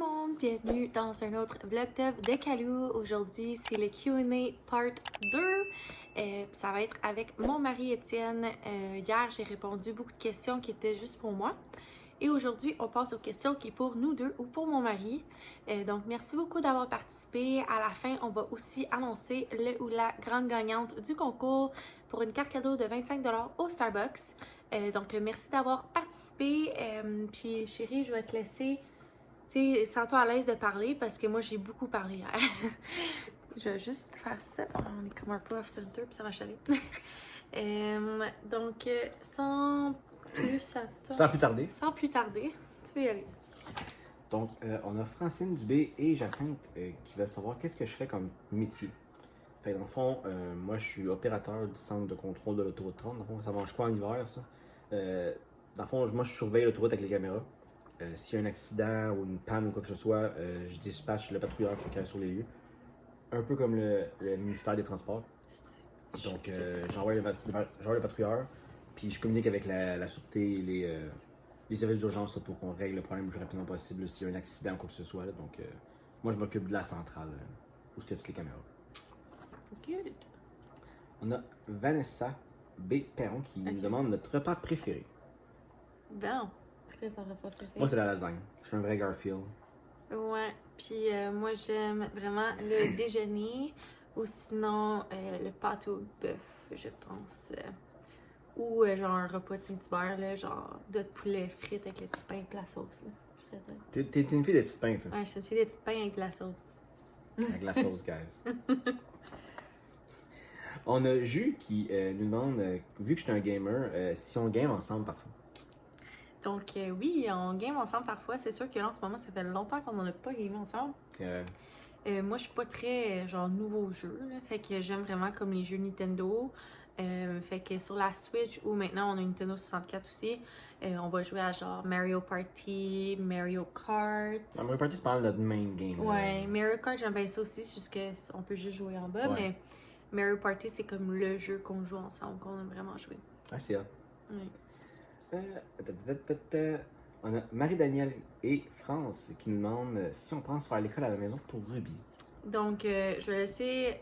monde, bienvenue dans un autre vlog de Calou. Aujourd'hui, c'est le Q&A part 2. Ça va être avec mon mari Étienne. Hier, j'ai répondu beaucoup de questions qui étaient juste pour moi. Et aujourd'hui, on passe aux questions qui sont pour nous deux ou pour mon mari. Donc, merci beaucoup d'avoir participé. À la fin, on va aussi annoncer le ou la grande gagnante du concours pour une carte cadeau de 25$ au Starbucks. Donc, merci d'avoir participé. Puis, chérie, je vais te laisser, tu sais, sens-toi à l'aise de parler parce que moi, j'ai beaucoup parlé hier. Je vais juste faire ça. On est comme un peu off-center, puis ça va chaler. Donc, sans plus attendre. Sans plus tarder, tu peux y aller. Donc, on a Francine Dubé et Jacinthe qui veulent savoir qu'est-ce que je fais comme métier. Fait, dans le fond, moi, je suis opérateur du centre de contrôle de l'autoroute 30. Dans le fond, ça mange quoi en hiver, ça? Dans le fond, moi, je surveille l'autoroute avec les caméras. S'il y a un accident ou une panne ou quoi que ce soit, je dispatche le patrouilleur qui est sur les lieux. Un peu comme le ministère des Transports. Donc, j'envoie le patrouilleur, puis je communique avec la sûreté et les services d'urgence pour qu'on règle le problème le plus rapidement possible s'il y a un accident ou quoi que ce soit. Là. Donc, moi, je m'occupe de la centrale où il y a toutes les caméras. Good. On a Vanessa B. Perron qui nous demande notre repas préféré. Bon, c'est quoi ton repas préféré? Moi, c'est la lasagne. Je suis un vrai Garfield. Ouais, puis moi, j'aime vraiment le déjeuner ou sinon le pâté au bœuf, je pense. Ou genre un repas de Saint-Hubert, là, genre de poulet frites avec le petit pain et la sauce. Là. T'es une fille des petites pains, toi. Ouais, je suis une fille des petits pains avec de la sauce. Avec la sauce, guys. On a Jus qui nous demande, vu que je suis un gamer, si on game ensemble parfois. Donc oui, on game ensemble parfois. C'est sûr que là, en ce moment, ça fait longtemps qu'on n'en a pas gamé ensemble. Moi, je suis pas très genre nouveau jeu, là, fait que j'aime vraiment comme les jeux Nintendo. Fait que sur la Switch ou maintenant on a une Nintendo 64 aussi, on va jouer à genre Mario Party, Mario Kart. Mario Party, c'est pas mal notre main game. Ouais, Mario Kart, j'aime bien ça aussi, c'est juste qu'on peut juste jouer en bas, Ouais. mais Mario Party, c'est comme le jeu qu'on joue ensemble, qu'on aime vraiment jouer. Ah, c'est hot. Oui. On a Marie-Danielle et France qui nous demandent si on pense faire l'école à la maison pour Ruby. Donc, je vais laisser.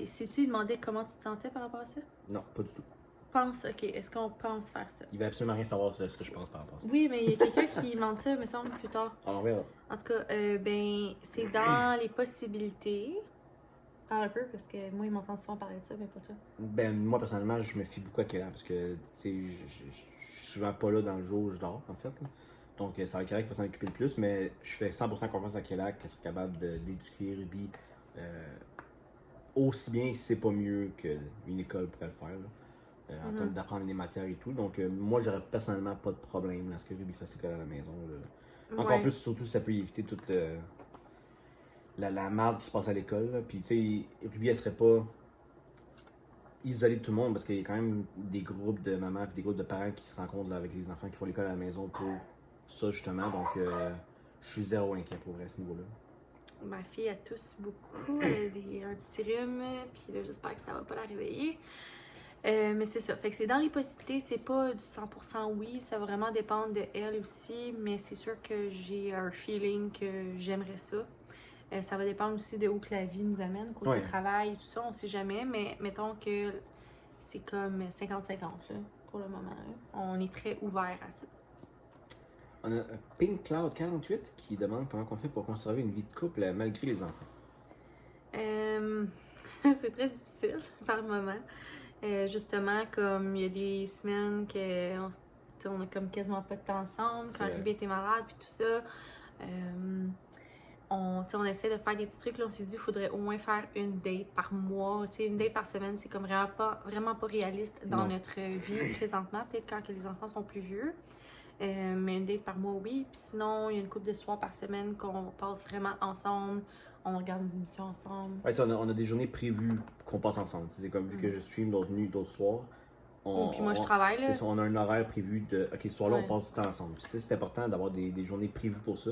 Sais-tu demander comment tu te sentais par rapport à ça? Non, pas du tout. Ok, est-ce qu'on pense faire ça? Il va absolument rien savoir sur ce que je pense par rapport à ça. Oui, mais il y a quelqu'un qui demande ça, me semble, plus tard. Alors, on verra. En tout cas, ben, c'est dans les possibilités. Parle un peu, parce que moi, ils m'entendent souvent parler de ça, mais pas toi. Ben, moi, personnellement, je me fie beaucoup à Kéla parce que, tu sais, je suis souvent pas là dans le jour où je dors, en fait. Là. Donc, ça va être Kéla qui va s'en occuper le plus, mais je fais 100% confiance à Kéla qu'elle serait capable d'éduquer Ruby aussi bien, si c'est pas mieux qu'une école pourrait le faire, là, en termes d'apprendre les matières et tout. Donc, moi, j'aurais personnellement pas de problème là, à ce que Ruby fasse l'école à la maison. Là. Encore plus, surtout, ça peut éviter toute la merde qui se passe à l'école. Puis, tu sais, Ruby, elle serait pas isolée de tout le monde parce qu'il y a quand même des groupes de mamans et des groupes de parents qui se rencontrent là, avec les enfants qui font l'école à la maison pour ça, justement. Donc, je suis zéro inquiet pour vrai à ce niveau-là. Ma fille a tousse beaucoup, elle a un petit rhume, puis là, j'espère que ça va pas la réveiller. Mais c'est ça, fait que c'est dans les possibilités, c'est pas du 100% oui, ça va vraiment dépendre de elle aussi, mais c'est sûr que j'ai un feeling que j'aimerais ça. Ça va dépendre aussi de où que la vie nous amène, côté travail, tout ça, on sait jamais, mais mettons que c'est comme 50-50 là, pour le moment. Là. On est très ouvert à ça. On a Pink Cloud 48 qui demande comment on fait pour conserver une vie de couple malgré les enfants. C'est très difficile par moment. Justement, comme il y a des semaines qu'on a comme quasiment pas de temps ensemble, quand Ruby était malade puis tout ça. On essaie de faire des petits trucs. Là, on s'est dit qu'il faudrait au moins faire une date par mois. T'sais, une date par semaine, c'est comme vraiment pas réaliste dans notre vie présentement. Peut-être quand que les enfants sont plus vieux. Mais une date par mois, oui. Puis sinon, il y a une couple de soirs par semaine qu'on passe vraiment ensemble. On regarde nos émissions ensemble. Ouais, on a des journées prévues qu'on passe ensemble. C'est comme vu que je stream d'autres nuits, d'autres soirs. Puis moi, je travaille. Là. On a un horaire prévu de. Ok, ce soir-là, on passe du temps ensemble. Puis c'est important d'avoir des journées prévues pour ça.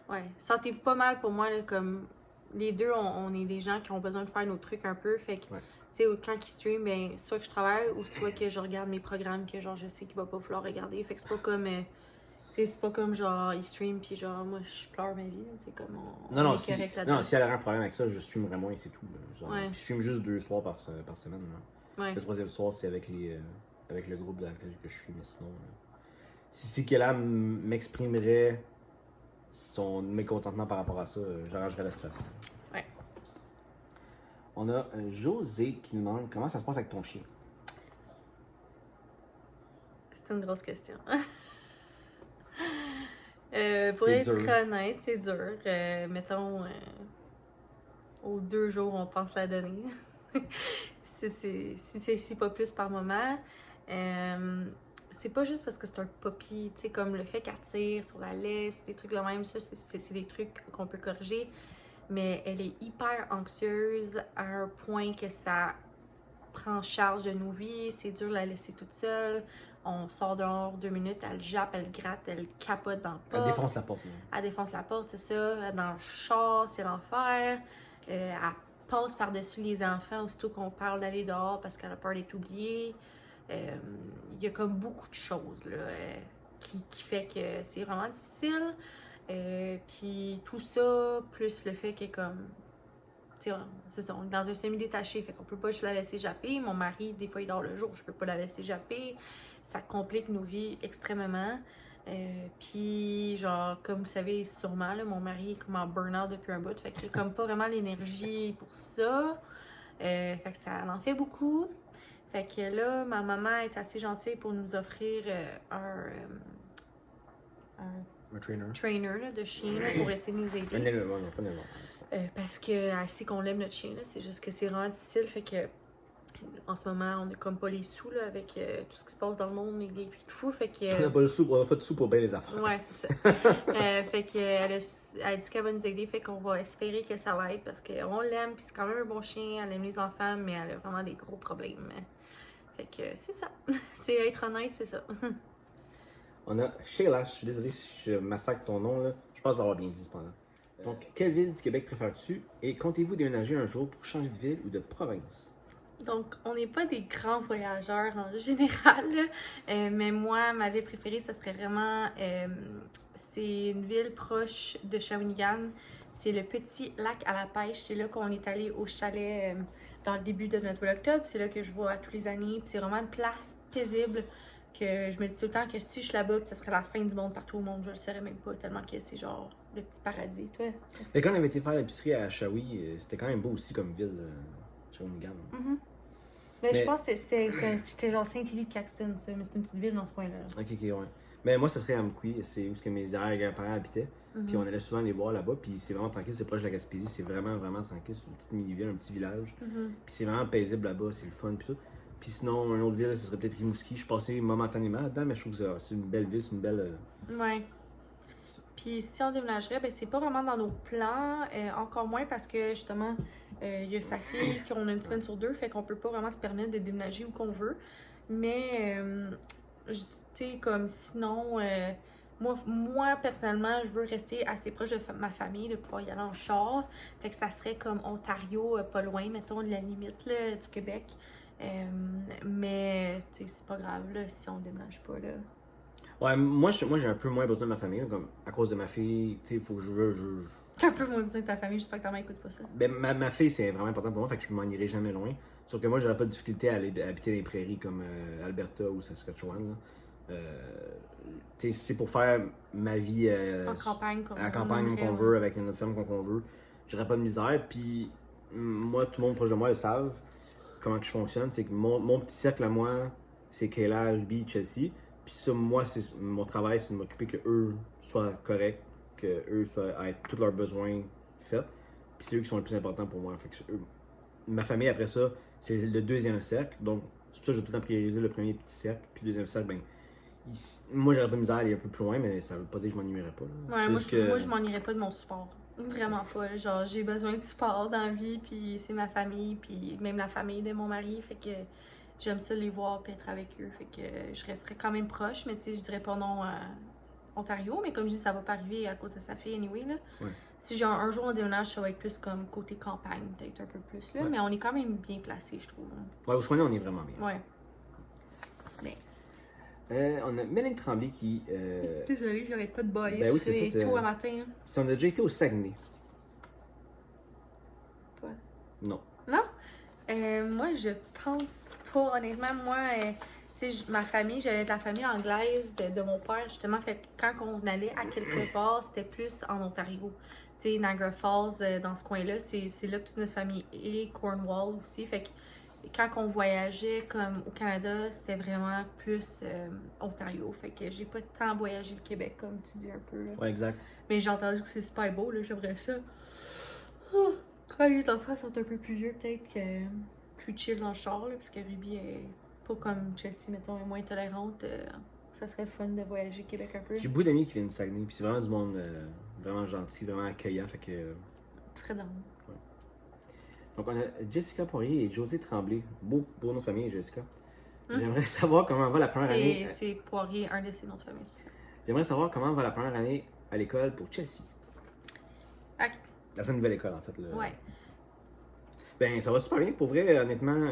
Ouais. Sentez-vous pas mal pour moi, là, comme les deux, on est des gens qui ont besoin de faire nos trucs un peu. Fait que, tu sais, quand ils stream, ben, soit que je travaille ou soit que je regarde mes programmes que, genre, je sais qu'il va pas falloir regarder. Fait que c'est pas comme. C'est pas comme genre, ils stream puis genre, moi je pleure ma vie. C'est comme Non, non, est si, correct là-dedans. non, si elle a un problème avec ça, je streamerais moins et c'est tout. Genre, Ouais. puis je stream juste 2 soirs par semaine. Là. Ouais. Le troisième soir, c'est avec avec le groupe dans lequel que je suis, mais sinon. Si c'est qu'elle m'exprimerait son mécontentement par rapport à ça, j'arrangerais la situation. Ouais. On a José qui demande comment ça se passe avec ton chien. C'est une grosse question. Pour C'est être dur. honnête, c'est dur. Mettons, aux 2 jours, on pense la donner. Si c'est pas plus par moment. C'est pas juste parce que c'est un puppy, tu sais, comme le fait qu'elle tire sur la laisse, des trucs de même, ça, c'est des trucs qu'on peut corriger. Mais elle est hyper anxieuse à un point que ça prend charge de nos vies, c'est dur de la laisser toute seule. On sort dehors 2 minutes, elle jappe, elle gratte, elle capote dans le Elle porte. défonce la porte. Elle défonce la porte, c'est ça. Dans le char, c'est l'enfer. Elle passe par-dessus les enfants aussitôt qu'on parle d'aller dehors parce qu'elle a peur d'être oubliée. Il y a comme beaucoup de choses là, qui fait que c'est vraiment difficile. Puis tout ça, plus le fait que comme c'est ça, on est dans un semi-détaché, fait qu'on peut pas juste la laisser japper. Mon mari, des fois, il dort le jour, je peux pas la laisser japper. Ça complique nos vies extrêmement. Puis, genre, comme vous savez sûrement, là, mon mari est comme en burn-out depuis un bout, fait qu'il a comme pas vraiment l'énergie pour ça. Fait que ça en fait beaucoup. Fait que là, ma maman est assez gentille pour nous offrir un trainer trainer là, de chien là, pour essayer de nous aider. Un éleveur, non, pas un éleveur. Parce qu'elle sait qu'on l'aime notre chien, là. C'est juste que c'est vraiment difficile. Fait que en ce moment, on n'a comme pas les sous là, avec tout ce qui se passe dans le monde et les prix de fou. Fait que. On n'a pas, pas de sous pour bien les affaires. Ouais, c'est ça. Fait que elle a dit qu'elle va nous aider. Fait qu'on va espérer que ça l'aide parce qu'on l'aime. Puis c'est quand même un bon chien. Elle aime les enfants, mais elle a vraiment des gros problèmes. Fait que c'est ça. C'est être honnête, c'est ça. On a Sheila, je suis désolé si je massacre ton nom, là. Je pense l'avoir bien dit cependant. Donc, quelle ville du Québec préfères-tu et comptez-vous déménager un jour pour changer de ville ou de province? Donc, on n'est pas des grands voyageurs en général, mais moi, ma ville préférée, ça serait vraiment... c'est une ville proche de Shawinigan. C'est le petit lac à la pêche. C'est là qu'on est allé au chalet dans le début de notre vlog. C'est là que je vois tous les années. Puis c'est vraiment une place paisible que je me dis tout le temps que si je suis là-bas, ça serait la fin du monde partout au monde. Je le saurais même pas tellement que c'est genre le petit paradis. Toi? Et quand on avait été faire l'épicerie à Shawi, c'était quand même beau aussi comme ville, Shawinigan. Mais je pense que c'était genre Saint-Élie-de-Caxton, ça. Mais c'est une petite ville dans ce coin-là. Ok, ouais. Mais moi, ça serait à Amqui, c'est où que mes arrière-grands-parents habitaient. Puis on allait souvent les voir là-bas, puis c'est vraiment tranquille, c'est proche de la Gaspésie, c'est vraiment, vraiment tranquille, c'est une petite mini-ville, un petit village. Puis c'est vraiment paisible là-bas, c'est le fun, puis tout. Puis sinon, une autre ville, ce serait peut-être Rimouski. Je suis passé momentanément là-dedans, mais je trouve que c'est une belle ville, c'est une belle. Ouais. Puis si on déménagerait, ben c'est pas vraiment dans nos plans, encore moins parce que justement, il y a sa fille qu'on a une semaine sur 2, fait qu'on peut pas vraiment se permettre de déménager où qu'on veut. Mais, tu sais, comme sinon, moi, personnellement, je veux rester assez proche de ma famille, de pouvoir y aller en char. Fait que ça serait comme Ontario, pas loin, mettons, de la limite là, du Québec. Mais, tu sais, c'est pas grave là, si on déménage pas là. Ouais, moi j'ai un peu moins besoin de ma famille, comme à cause de ma fille, tu sais, il faut que T'as un peu moins besoin de ta famille, j'espère que ta mère écoute pas ça. Ben, ma fille, c'est vraiment important pour moi, fait que je m'en irai jamais loin. Sauf que moi, j'aurais pas de difficulté à aller habiter dans les prairies comme Alberta ou Saskatchewan. Là. Tu sais, c'est pour faire ma vie En campagne, comme à la campagne qu'on veut, avec notre ferme qu'on veut. J'aurais pas de misère. Puis moi, tout le monde proche de moi le savent comment que je fonctionne. C'est que mon petit cercle à moi, c'est Kayla, Ruby, Chelsea. Puis ça, moi, mon travail, c'est de m'occuper que eux soient corrects, que eux aient tous leurs besoins faits. Puis c'est eux qui sont les plus importants pour moi. Fait que ma famille, après ça, c'est le deuxième cercle. Donc, c'est pour ça que je vais tout le temps prioriser le premier petit cercle. Puis le deuxième cercle, ben, moi, j'aurais pas de misère à aller un peu plus loin, mais ça veut pas dire que je m'ennuierais pas. Là. Ouais, moi, je m'ennuierais pas de mon support. Vraiment pas. Genre, j'ai besoin de support dans la vie, puis c'est ma famille, puis même la famille de mon mari. Fait que j'aime ça les voir puis être avec eux. Fait que je resterais quand même proche, mais tu sais, je dirais pas non à Ontario. Mais comme je dis, ça va pas arriver à cause de sa fille, anyway. Là. Ouais. Si genre un jour on déménage, ça va être plus comme côté campagne, peut-être un peu plus. Là. Ouais. Mais on est quand même bien placé, je trouve. Là. Ouais, au Soigné, on est vraiment bien. Ouais. Next. On a Mélanie Tremblay qui. Désolée, j'arrête pas de bailler. Ben oui, je c'est suis ça, tôt un matin. Si on a déjà été au Saguenay. Pas. Non. Non? Moi, je pense pas. Honnêtement, moi, tu sais, ma famille, j'avais de la famille anglaise de mon père, justement. Fait que quand on allait à quelque part, c'était plus en Ontario. Tu sais, Niagara Falls, dans ce coin-là, c'est là que toute notre famille est. Cornwall aussi. Fait que quand on voyageait comme au Canada, c'était vraiment plus Ontario. Fait que j'ai pas tant voyagé le Québec, comme tu dis un peu, là. Ouais, exact. Mais j'ai entendu que c'est super beau, là. J'aimerais ça. Oh, quand les enfants sont un peu plus vieux, peut-être que plus chill dans le char, là, parce que Ruby est pas comme Chelsea, mettons, est moins tolérante. Ça serait le fun de voyager Québec un peu. J'ai beaucoup d'amis qui viennent du Saguenay, puis c'est vraiment du monde vraiment gentil, vraiment accueillant. Fait que. Très drôle. Donc, on a Jessica Poirier et José Tremblay. Beau nom de famille, Jessica. Hum. J'aimerais savoir comment va la première année. C'est Poirier, un de ses noms de famille, c'est ça. J'aimerais savoir comment va la première année à l'école pour Chelsea. Ok. Dans sa nouvelle école, en fait. Là. Ouais. Ben, ça va super bien. Pour vrai, honnêtement,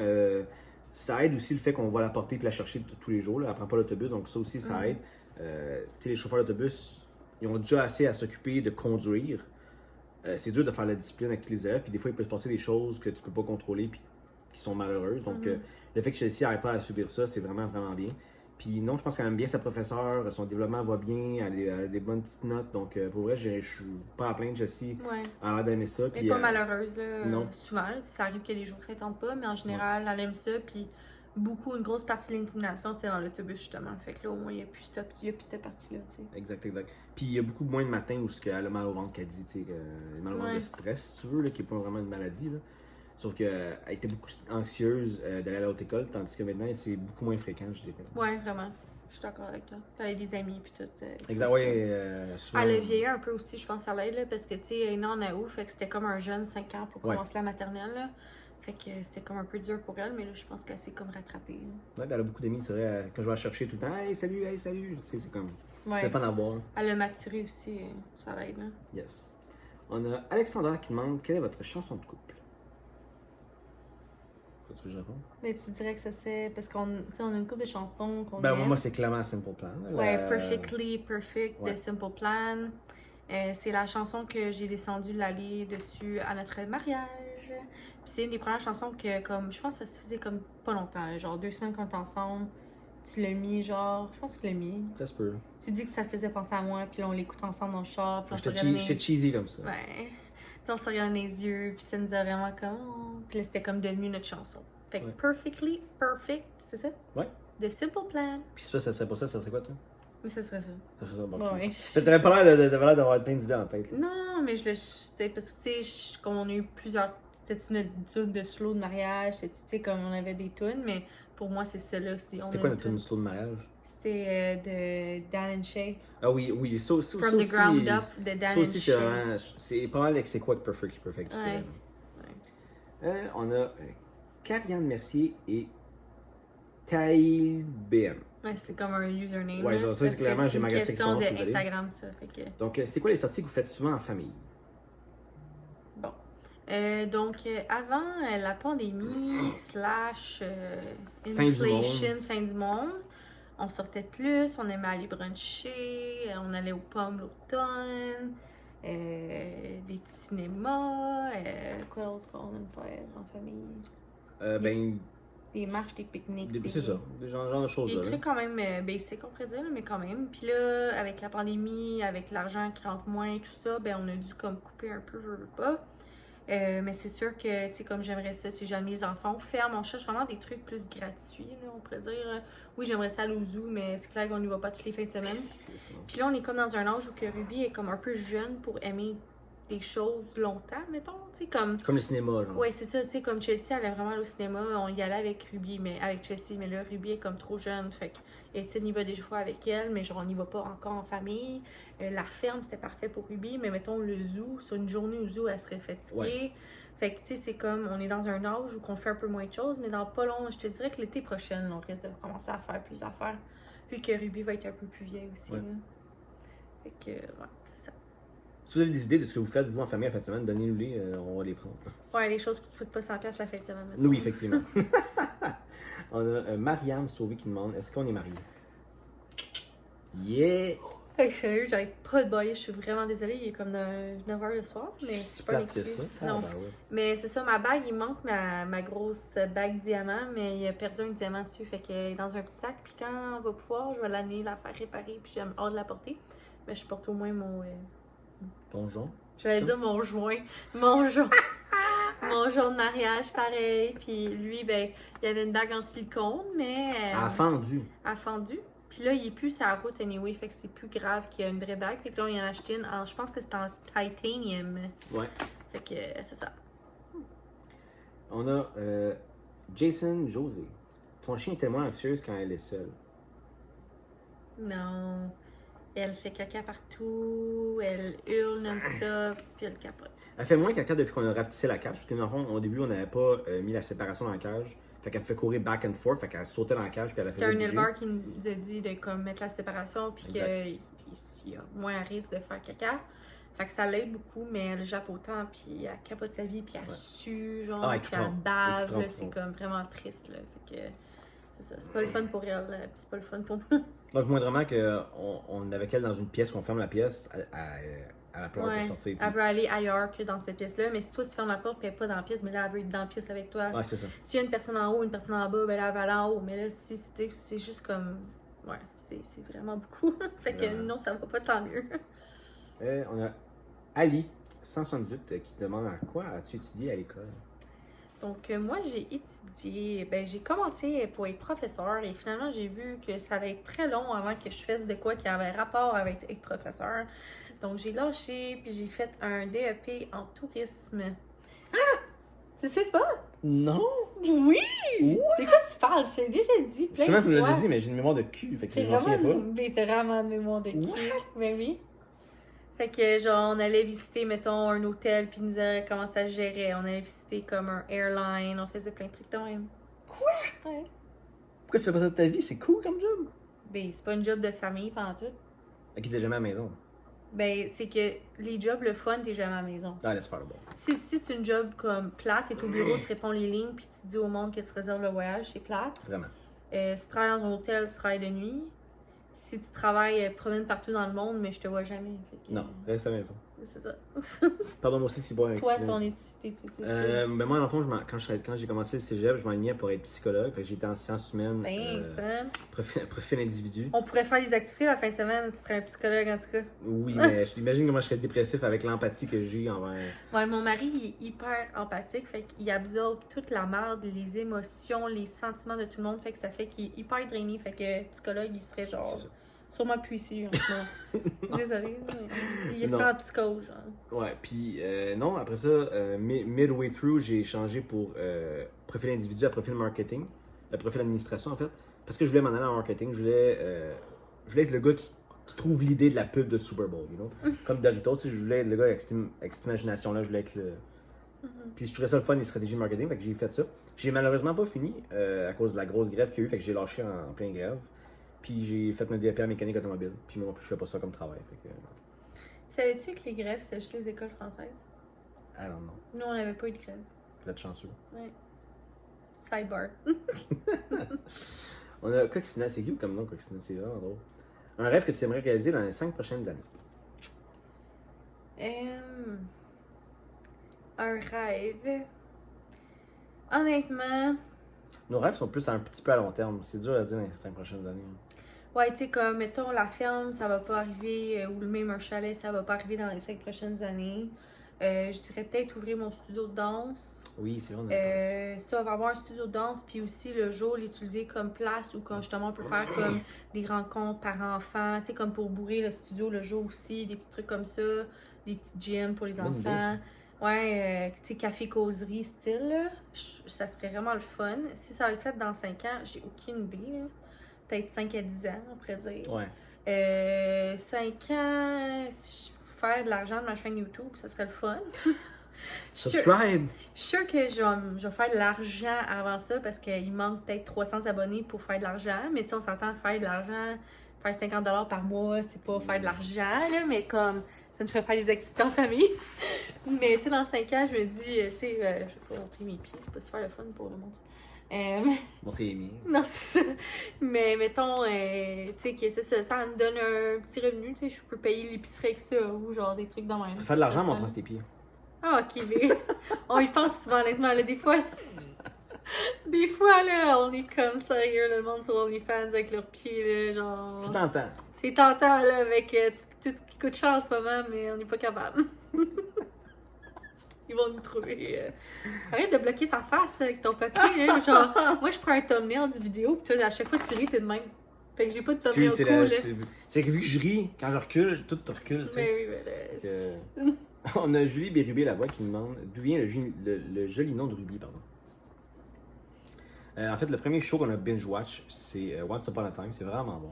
ça aide aussi le fait qu'on va la porter et la chercher tous les jours. Là. Elle prend pas l'autobus, donc ça aussi, ça aide. Tu sais, les chauffeurs d'autobus, ils ont déjà assez à s'occuper de conduire. C'est dur de faire la discipline avec tous les élèves, puis des fois, il peut se passer des choses que tu peux pas contrôler, puis qui sont malheureuses. Donc, le fait que Chelsea n'arrive pas à subir ça, c'est vraiment, vraiment bien. Puis non, je pense qu'elle aime bien sa professeure, son développement va bien, elle a des bonnes petites notes. Donc, pour vrai, je suis pas à plaindre, Chelsea. Ouais. Elle a l'air d'aimer ça. Mais Puis, pas malheureuse, là. non. Souvent, là, ça arrive qu'il y a des jours que ça ne tente pas, mais en général, elle aime ça. Puis une grosse partie de l'intimidation, c'était dans l'autobus, justement. Fait que là, au moins, il n'y a plus cette partie-là, tu sais. Exact. Puis il y a beaucoup moins de matins où elle a mal au ventre qu'elle dit, tu sais, mal au ventre de stress, si tu veux, là, qui n'est pas vraiment une maladie. Là. Sauf qu'elle était beaucoup anxieuse d'aller à la haute école, tandis que maintenant, c'est beaucoup moins fréquent, je dirais. Ouais, vraiment. Je suis d'accord avec toi. Elle a des amis, puis tout. Exact, ouais. Souvent... Elle a vieilli un peu aussi, je pense, à l'aide, là, parce que, tu sais, elle est née en août, fait que c'était comme un jeune 5 ans pour commencer la maternelle, là. Fait que c'était comme un peu dur pour elle, mais là, je pense qu'elle s'est comme rattrapée. Là. Ouais, elle a beaucoup d'amis, c'est vrai, quand je vais la chercher tout le temps, hey, salut. Tu sais, c'est comme. Ouais. C'est fun à voir. Elle a maturé aussi, ça l'aide, là. Yes. On a Alexandra qui demande quelle est votre chanson de couple? Faut-tu que je réponde? Mais tu dirais que ça c'est parce qu'on on a une couple de chansons qu'on Ben, aime. moi, c'est clairement Simple Plan. Ouais, Perfectly Perfect Ouais. de Simple Plan. C'est la chanson que j'ai descendu l'allée dessus à notre mariage. Puis c'est une des premières chansons que, comme, je pense que ça se faisait comme pas longtemps, là, genre 2 semaines qu'on était ensemble. Tu l'as mis, genre, je pense que tu l'as mis. Ça se peut. Tu dis que ça te faisait penser à moi, puis là on l'écoute ensemble dans le char. Puis on se regarde J'étais cheesy comme ça. Ouais. Puis on se regarde dans les yeux, puis ça nous a vraiment comme. Oh. Puis là c'était comme devenu notre chanson. Fait que Ouais. Perfectly Perfect, c'est ça? Ouais. De Simple Plan. Puis ça serait pas ça serait quoi, toi? Mais ça serait ça. Ça serait ça, bon. Ouais. T'aurais pas l'air d'avoir plein d'idées en tête. Là. Non, mais parce que tu sais, comme on a eu plusieurs. C'était notre tune de slow de mariage, tu sais, comme on avait des tunes, mais pour moi c'est celle-là aussi. C'était quoi notre tune slow de mariage? C'était de Dan and Shay. Ah oui, ça aussi. From the Ground Up de Dan Ça and aussi, Shay. c'est pas mal que c'est quoi que Perfectly Perfect. je Ouais. dirais. On a Karianne Mercier et Taïl BM. Ouais, c'est comme un username. Ouais, là, genre, ça, parce c'est clairement, que j'ai ma une question question de désolé. Instagram, ça. Fait que... Donc, c'est quoi les sorties que vous faites souvent en famille? Bon. Donc, avant la pandémie, slash Fin du inflation, fin du monde, on sortait plus, on aimait aller bruncher, on allait aux pommes l'automne, des petits cinémas, quoi d'autre qu'on aime faire en famille? Ben, Des marches, des pique-niques. c'est ça, des genre de choses Des là. trucs quand même basic, on pourrait dire, là, mais quand même. Puis là, avec la pandémie, avec l'argent qui rentre moins et tout ça, ben on a dû comme couper un peu, je veux pas. Mais c'est sûr que, tu sais, comme j'aimerais ça, tu sais, j'aime les enfants aux fermes, on cherche vraiment des trucs plus gratuits, là, on pourrait dire. Oui, j'aimerais ça aller au zoo, mais c'est clair qu'on n'y va pas toutes les fins de semaine. Puis là, on est comme dans un âge où que Ruby est comme un peu jeune pour aimer des choses longtemps, mettons, tu sais, comme... Comme le cinéma, genre. Ouais, c'est ça, tu sais, comme Chelsea, elle allait vraiment aller au cinéma, on y allait avec Ruby, mais avec Chelsea, mais là, Ruby est comme trop jeune, fait que Étienne y va des fois avec elle, mais genre, on n'y va pas encore en famille. La ferme, c'était parfait pour Ruby, mais mettons, le zoo, sur une journée au zoo, elle serait fatiguée. Ouais. Fait que, tu sais, c'est comme, on est dans un âge où on fait un peu moins de choses, mais dans pas long, je te dirais que l'été prochain, on risque de commencer à faire plus d'affaires, vu que Ruby va être un peu plus vieille aussi, Ouais. là. Fait que, ouais, c'est ça. Si vous avez des idées de ce que vous faites, vous, en famille, en fin de semaine, donnez-nous-les, on va les prendre. Ouais, les choses qui ne coûtent pas 100$ la fin de semaine. mettons. Oui, effectivement. On a Mariam Sauvé qui demande, est-ce qu'on est mariés? Yeah! Fait que sérieux, j'avais pas de bail, je suis vraiment désolée, il est comme 9h le soir, mais c'est pas une plate que excuse. ça. Non. Ah, ben ouais. Mais c'est ça, ma bague, il manque ma grosse bague diamant, mais il a perdu un diamant dessus, fait qu'elle est dans un petit sac, puis quand on va pouvoir, je vais l'amener, la faire réparer, puis j'aime hâte de la porter. Mais je porte au moins mon... Ton jaune? J'allais dire mon joint, mon jaune. Mon jaune de mariage, pareil. Puis lui, ben, il y avait une bague en silicone, mais. Ah, fendu. A fendu. Puis là, il est plus sur la route anyway, fait que c'est plus grave qu'il y a une vraie bague. Fait que là, on y en a acheté une. Alors, je pense que c'est en titanium. Ouais. Fait que c'est ça. On a Jason José. Ton chien est tellement anxieuse quand elle est seule. Non. Elle fait caca partout, elle hurle non-stop, puis elle capote. Elle fait moins caca depuis qu'on a rapetissé la cage, parce que dans le fond, au début, on n'avait pas mis la séparation dans la cage. Fait qu'elle fait courir back and forth, fait qu'elle sautait dans la cage, puis elle a fait C'était un bouger. éleveur qui nous a dit de comme, mettre la séparation, puis qu'il y a moins à risque de faire caca. Fait que ça l'aide beaucoup, mais elle jappe autant, puis elle capote sa vie, puis elle sue, genre, Ah, puis elle bave, trompe, là, c'est comme vraiment triste, là. Fait que c'est ça, c'est pas le fun pour elle, puis c'est pas le fun pour nous. Donc, moindrement qu'on avait qu'elle dans une pièce, qu'on ferme la pièce, elle a peur Ouais, de sortir. Puis... elle veut aller ailleurs que dans cette pièce-là, mais si toi tu fermes la porte, puis elle est pas dans la pièce, mais là elle veut être dans la pièce avec toi. Ouais, c'est ça. S'il y a une personne en haut, une personne en bas, ben là elle va aller en haut, mais là si c'est juste comme. Ouais, c'est vraiment beaucoup. Fait que Vraiment. non, ça va pas tant mieux. On a Ali, 178, qui demande à quoi as-tu étudié à l'école? Donc, moi, j'ai étudié, ben, j'ai commencé pour être professeur et finalement, j'ai vu que ça allait être très long avant que je fasse de quoi qui avait rapport avec être professeur. Donc, j'ai lâché, puis j'ai fait un DEP en tourisme. Ah! Tu sais pas? Non! Oui! What? De quoi tu parles? Je t'ai déjà dit plein Souvent, de tu me l'as fois. déjà dit, mais j'ai une mémoire de cul, fait que J'ai je m'en souviens pas. vraiment de mémoire de cul. Ben oui. Fait que genre on allait visiter mettons un hôtel puis ils nous disaient comment ça se gérait. On allait visiter comme un airline, on faisait plein de trucs de même. Quoi? Ouais. Pourquoi tu fais pas ça de ta vie? C'est cool comme job. Ben c'est pas une job de famille pendant tout. Ok, t'es jamais à la maison. Ben c'est que les jobs le fun t'es jamais à la maison. Ah, laisse faire le bon. Si c'est une job comme plate, t'es au bureau, tu réponds les lignes puis tu dis au monde que tu réserves le voyage, c'est plate. Vraiment. Si tu travailles dans un hôtel, tu travailles de nuit. Si tu travailles, promène partout dans le monde, mais je te vois jamais. Fait que, Non, reste à la maison. C'est ça. Pardon, moi aussi, c'est bon. Toi, ton étude. Ben moi, dans le fond, quand j'ai commencé le cégep, je m'alignais pour être psychologue. Fait que j'étais en sciences humaines, Thanks, hein? profil individu. On pourrait faire des activités la fin de semaine si tu serais un psychologue, en tout cas. Oui, mais je t'imagine comment je serais dépressif avec l'empathie que j'ai envers... Ouais, mon mari, il est hyper empathique, fait qu'il absorbe toute la merde, les émotions, les sentiments de tout le monde, fait que ça fait qu'il est hyper drainé, fait que psychologue, il serait genre... C'est ça. Sûrement plus ici, en ce moment. Désolée, il est Non. sans psychose, genre. Ouais, puis non, après ça, midway through, j'ai changé pour profil individu à profil marketing, profil administration en fait, parce que je voulais m'en aller en marketing, je voulais être le gars qui trouve l'idée de la pub de Super Bowl, you know? Comme Doritos, tu sais, je voulais être le gars avec cette imagination-là, je voulais être le... Puis je trouvais ça le fun, les stratégies de marketing, fait que j'ai fait ça. J'ai malheureusement pas fini à cause de la grosse grève qu'il y a eu, fait que j'ai lâché en pleine grève. Puis j'ai fait mon DEP en mécanique automobile. Puis moi, je fais pas ça comme travail. Fait que... Savais-tu que les grèves, c'est juste les écoles françaises? Ah non, non. Nous, on n'avait pas eu de grève. Vous êtes chanceux. Ouais. Sidebar. On a Coccinelle. C'est cute comme nom, Coccinelle. C'est vraiment drôle. Un rêve que tu aimerais réaliser dans les 5 prochaines années. Un rêve. Honnêtement, Nos rêves sont plus un petit peu à long terme. C'est dur à dire dans les 5 prochaines années. ouais, tu sais, comme, mettons, la ferme, ça va pas arriver, ou même un chalet, ça va pas arriver dans les 5 prochaines années. Je dirais peut-être ouvrir mon studio de danse. Oui, c'est vrai. Ça, on va avoir un studio de danse, puis aussi le jour, l'utiliser comme place où comme, justement on peut faire comme des rencontres parents-enfants, tu sais, comme pour bourrer le studio le jour aussi, des petits trucs comme ça, des petits gyms pour les Bonne idée, enfants. Ouais, tu sais, café-causerie style, là. Ça serait vraiment le fun. Si ça va être fait dans 5 ans, j'ai aucune idée, là. Peut-être 5 à 10 ans, on pourrait dire. Ouais. 5 ans, si je faire de l'argent de ma chaîne YouTube, ça serait le fun. Subscribe! Je suis sûre que je vais faire de l'argent avant ça parce qu'il manque peut-être 300 abonnés pour faire de l'argent. Mais tu sais, on s'entend faire de l'argent, faire 50$ par mois, c'est pas faire de l'argent, là, mais comme ça nous ferait faire des activités en famille. Mais tu sais, dans 5 ans, je me dis, tu sais, je vais pas montrer mes pieds, c'est pas super le fun pour le monde. Montrer les miens. Non, c'est ça. Mais mettons, tu sais, que c'est ça, ça me donne un petit revenu, tu sais, je peux payer l'épicerie avec ça, ou genre des trucs de même. Faire de l'argent en montrant tes pieds. Ah, ok, mais on y pense souvent, honnêtement, là, des fois, là, on est comme sérieux, le monde sur OnlyFans avec leurs pieds, là, genre... C'est tentant. C'est tentant, là, avec tout ce qui coûte cher en ce moment, mais on n'est pas capable. Ils vont nous trouver. Arrête de bloquer ta face avec ton papier, là. Genre, moi, je prends un thumbnail du vidéo, pis toi, à chaque fois que tu ris, t'es de même. Fait que j'ai pas de thumbnail C'est cool, là. c'est que vu que je ris, quand je recule, tout te recule, tu sais. Mais oui, mais là, On a Julie Bérubé là-bas qui nous demande d'où vient le joli nom de Ruby, pardon. En fait, le premier show qu'on a binge-watch, c'est Once Upon a Time, c'est vraiment bon.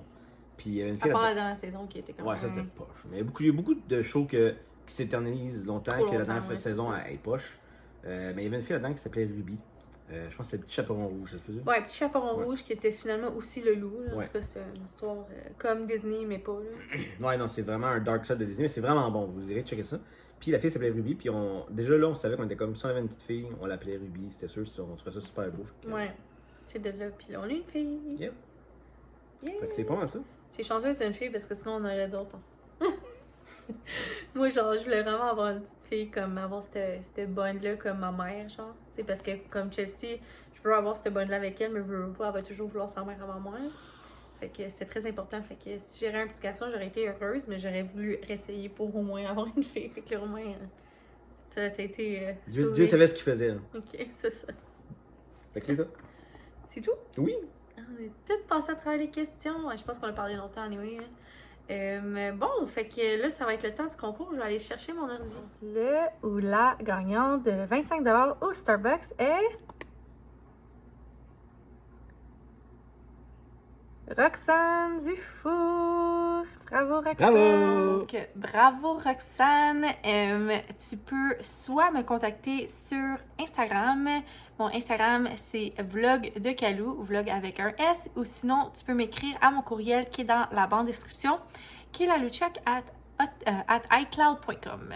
Puis il y avait une à fille part là-dedans. la dernière saison qui était comme Ouais, ça c'était poche. Mais il y a beaucoup de shows qui s'éternisent longtemps, Trop que la longtemps, dernière ouais, saison c'est ça. est poche. Mais il y avait une fille là-dedans qui s'appelait Ruby. Je pense que c'était le petit chaperon rouge, ça se peut dire? Ouais, Petit Chaperon Ouais. Rouge qui était finalement aussi le loup, là. En Ouais. tout cas, c'est une histoire comme Disney, mais pas, là. Ouais, non, c'est vraiment un dark side de Disney, mais c'est vraiment bon. Vous irez checker ça. Puis la fille s'appelait Ruby, puis déjà là, on savait qu'on était comme si on avait une petite fille, on l'appelait Ruby, c'était sûr, on trouvait ça super beau. Ouais. C'est de là, puis là, on est une fille. Yep. Yeah. Fait que c'est pas mal ça. J'ai changé d'être une fille parce que sinon on aurait d'autres. Moi, genre, je voulais vraiment avoir une petite fille, comme avoir cette bonne-là comme ma mère, genre. C'est parce que, comme Chelsea, je veux avoir cette bonne-là avec elle, mais je veux pas, elle va toujours vouloir sa mère avant moi. Fait que c'était très important. Fait que si j'aurais un petit garçon, j'aurais été heureuse, mais j'aurais voulu réessayer pour au moins avoir une fille. Fait que là, au moins, t'as été. Dieu sauvée. savait ce qu'il faisait. Là. Ok, c'est ça. Fait que c'est ça. C'est tout? Oui. On est peut-être passé à travers les questions. Ouais, je pense qu'on a parlé longtemps, anyway. Mais bon, fait que là, ça va être le temps du concours. Je vais aller chercher mon ordi. Le ou la gagnante de 25$ au Starbucks est... Roxane Dufour. Bravo, Roxane. Bravo. Donc, bravo, Roxane. Tu peux soit me contacter sur Instagram. Mon Instagram, c'est vlog de Calou, vlog avec un S. Ou sinon, tu peux m'écrire à mon courriel qui est dans la bande description, qui est laluchuk@, @icloud.com.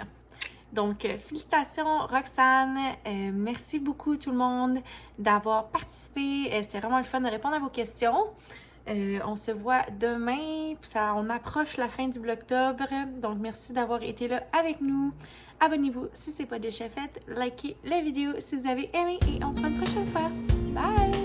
Donc, félicitations Roxane, merci beaucoup tout le monde d'avoir participé, c'était vraiment le fun de répondre à vos questions. On se voit demain, puis on approche la fin du vlogtober, donc merci d'avoir été là avec nous. Abonnez-vous si ce n'est pas déjà fait, likez la vidéo si vous avez aimé et on se voit une prochaine fois. Bye!